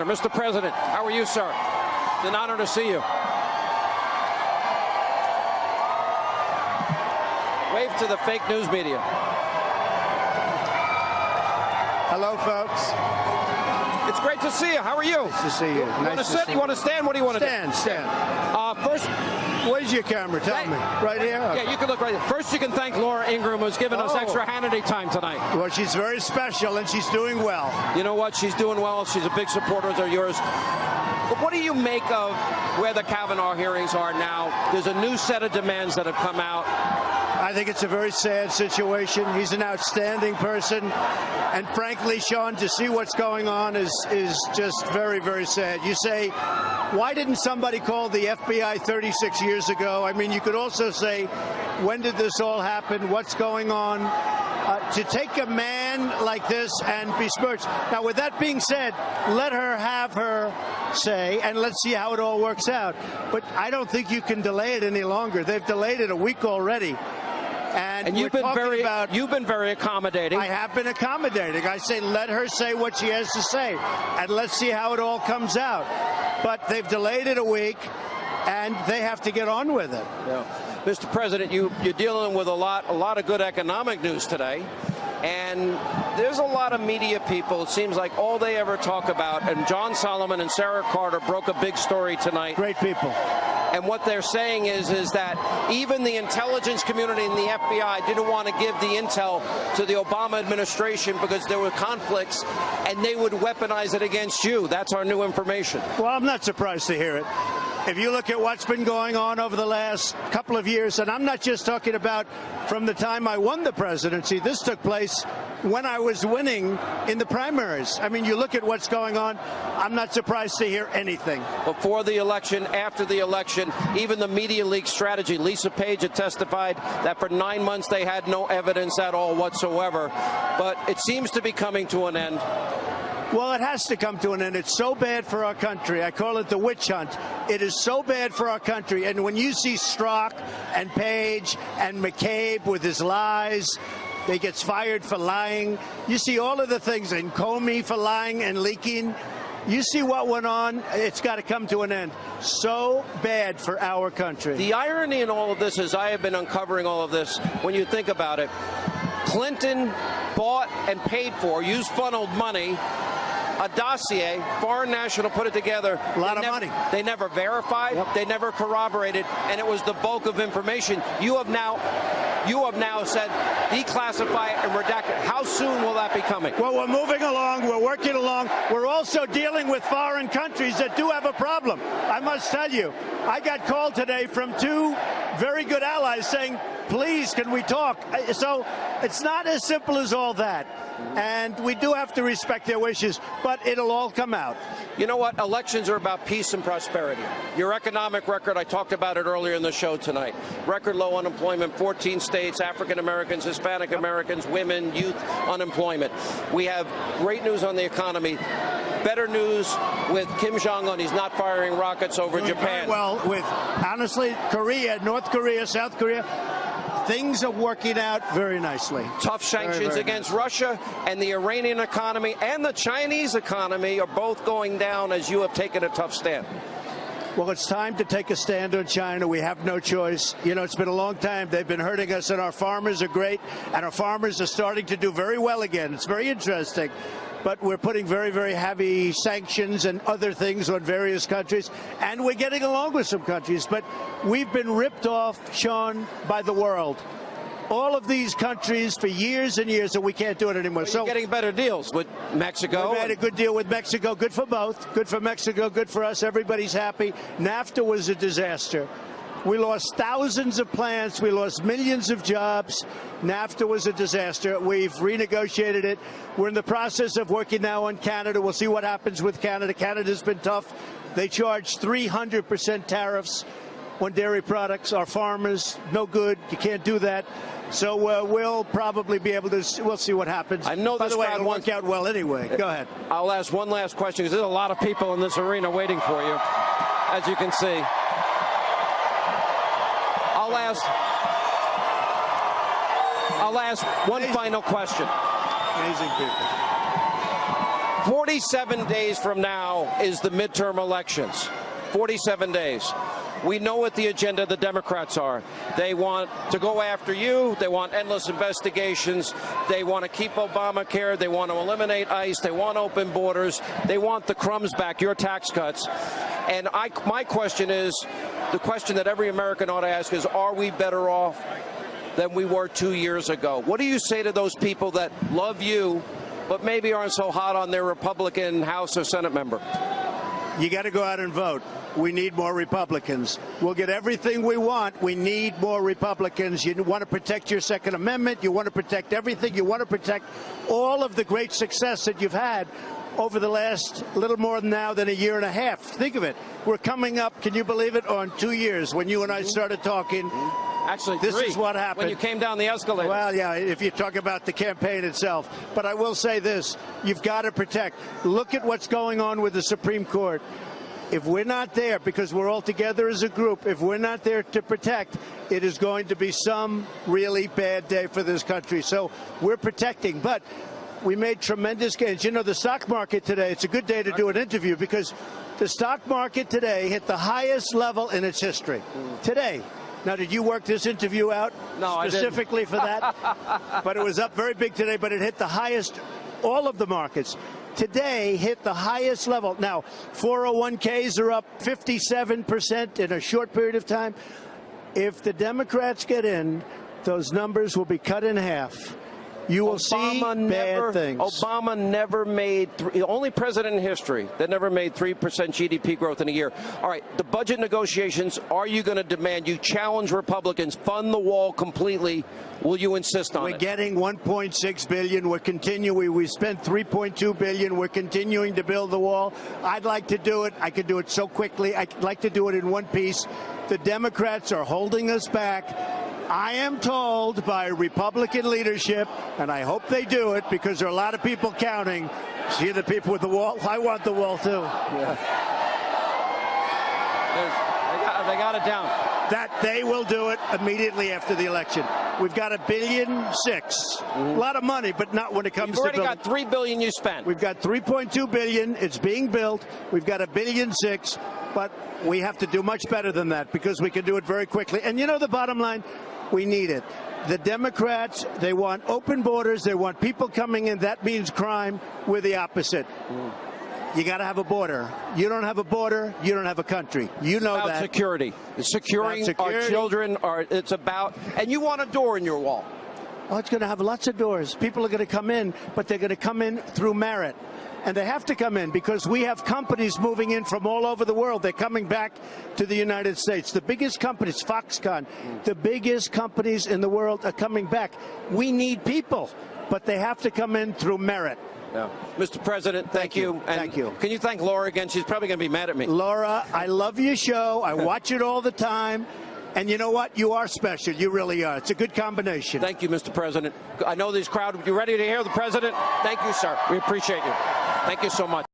Mr. President, how are you, sir? It's an honor to see you. Wave to the fake news media. Hello, folks. It's great to see you. How are you? Nice to see you. You want to sit? You want to stand? What do you want to do? Stand. First, where's your camera? Tell me. Right here? Yeah, you can look right there. First, you can thank Laura Ingraham, who's given us extra Hannity time tonight. Well, she's very special, and she's doing well. You know what? She's doing well. She's a big supporter of yours. But what do you make of where the Kavanaugh hearings are now? There's a new set of demands that have come out. I think it's a very sad situation. He's an outstanding person. And frankly, Sean, to see what's going on is just very, very sad. You say, why didn't somebody call the FBI 36 years ago? I mean, you could also say, when did this all happen? What's going on? To take a man like this and besmirch. Now, with that being said, let her have her say, and let's see how it all works out. But I don't think you can delay it any longer. They've delayed it a week already. And you've been very accommodating. I have been accommodating. I say, let her say what she has to say, and let's see how it all comes out. But they've delayed it a week, and they have to get on with it. Yeah. Mr. President, you're dealing with a lot of good economic news today. And there's a lot of media people, it seems like all they ever talk about, and John Solomon and Sarah Carter broke a big story tonight. Great people. And what they're saying is that even the intelligence community and the FBI didn't want to give the intel to the Obama administration because there were conflicts, and they would weaponize it against you. That's our new information. Well, I'm not surprised to hear it. If you look at what's been going on over the last couple of years, and I'm not just talking about from the time I won the presidency, this took place when I was winning in the primaries. I mean, you look at what's going on, I'm not surprised to hear anything. Before the election, after the election, even the media leak strategy, Lisa Page had testified that for 9 months they had no evidence at all whatsoever. But it seems to be coming to an end. Well, it has to come to an end. It's so bad for our country. I call it the witch hunt. It is so bad for our country. And when you see Strzok and Page and McCabe with his lies, they gets fired for lying. You see all of the things, and Comey for lying and leaking. You see what went on. It's got to come to an end. So bad for our country. The irony in all of this is I have been uncovering all of this. When you think about it, Clinton bought and paid for, used funneled money, a dossier, foreign national put it together. A lot of money. They never verified, They never corroborated, and it was the bulk of information. You have now said declassify it and redact it. How soon will that be coming? Well, we're moving along. We're working along. We're also dealing with foreign countries that do have a problem. I must tell you, I got called today from two very good allies saying, please, can we talk? So it's not as simple as all that. And we do have to respect their wishes, but it'll all come out. You know what? Elections are about peace and prosperity. Your economic record, I talked about it earlier in the show tonight. Record low unemployment, 14 states, African Americans, Hispanic Americans, women, youth unemployment. We have great news on the economy. Better news with Kim Jong-un. He's not firing rockets over Japan. Well, with, honestly, Korea, North Korea, South Korea, things are working out very nicely. Tough sanctions against Russia, and the Iranian economy and the Chinese economy are both going down as you have taken a tough stand. Well, it's time to take a stand on China. We have no choice. You know, it's been a long time. They've been hurting us, and our farmers are great, and our farmers are starting to do very well again. It's very interesting. But we're putting very, very heavy sanctions and other things on various countries, and we're getting along with some countries. But we've been ripped off, Sean, by the world. All of these countries for years and years, and we can't do it anymore. So you're getting better deals with Mexico. We had a good deal with Mexico. Good for both. Good for Mexico. Good for us. Everybody's happy. NAFTA was a disaster. We lost thousands of plants. We lost millions of jobs. NAFTA was a disaster. We've renegotiated it. We're in the process of working now on Canada. We'll see what happens with Canada. Canada's been tough. They charge 300% tariffs on dairy products. Our farmers, no good. You can't do that. So we'll probably be able to. We'll see what happens. I know. By the way, it'll work out well anyway. Go ahead. I'll ask one last question because there's a lot of people in this arena waiting for you, as you can see. I'll ask one final question. Amazing people. 47 days from now is the midterm elections. 47 days. We know what the agenda of the Democrats are. They want to go after you. They want endless investigations. They want to keep Obamacare. They want to eliminate ICE. They want open borders. They want the crumbs back, your tax cuts. And my question is, the question that every American ought to ask is, are we better off than we were 2 years ago? What do you say to those people that love you, but maybe aren't so hot on their Republican House or Senate member? You got to go out and vote. We need more Republicans. We'll get everything we want. We need more Republicans. You want to protect your Second Amendment. You want to protect everything. You want to protect all of the great success that you've had over the last little more now than a year and a half. Think of it. We're coming up, can you believe it, on 2 years when you and I started talking. Actually, this is what happened. When you came down the escalator. Well, yeah, if you talk about the campaign itself. But I will say this. You've got to protect. Look at what's going on with the Supreme Court. If we're not there, because we're all together as a group, if we're not there to protect, it is going to be some really bad day for this country. So we're protecting. But we made tremendous gains. You know, the stock market today, it's a good day to do an interview because the stock market today hit the highest level in its history. Today. Now, did you work this interview out specifically for that? But it was up very big today, but it hit the highest, all of the markets. Today hit the highest level. Now, 401ks are up 57% in a short period of time. If the Democrats get in, those numbers will be cut in half. You will see bad things. Obama never made, the only president in history that never made 3% GDP growth in a year. All right, the budget negotiations, are you going to demand, you challenge Republicans, fund the wall completely? Will you insist on it? We're getting $1.6 billion. We're continuing. We spent $3.2 billion. We're continuing to build the wall. I'd like to do it. I could do it so quickly. I'd like to do it in one piece. The Democrats are holding us back. I am told by Republican leadership, and I hope they do it because there are a lot of people counting. See the people with the wall? I want the wall, too. Yeah. They got it down. That they will do it immediately after the election. We've got $1.6 billion. A lot of money, but not when it comes to building. You've already got $3 billion you spent. We've got $3.2 billion. It's being built. We've got $1.6 billion, but we have to do much better than that because we can do it very quickly. And you know the bottom line? We need it. The Democrats, they want open borders. They want people coming in. That means crime. We're the opposite. You got to have a border. You don't have a border, you don't have a country. You know about that. Security. Securing our children. It's about, and you want a door in your wall. Oh, it's going to have lots of doors. People are going to come in, but they're going to come in through merit. And they have to come in because we have companies moving in from all over the world. They're coming back to the United States. The biggest companies, Foxconn, the biggest companies in the world are coming back. We need people, but they have to come in through merit. Yeah. Mr. President, thank you. And thank you. Can you thank Laura again? She's probably going to be mad at me. Laura, I love your show. I watch it all the time. And you know what? You are special. You really are. It's a good combination. Thank you, Mr. President. I know this crowd. You ready to hear the president? Thank you, sir. We appreciate you. Thank you so much.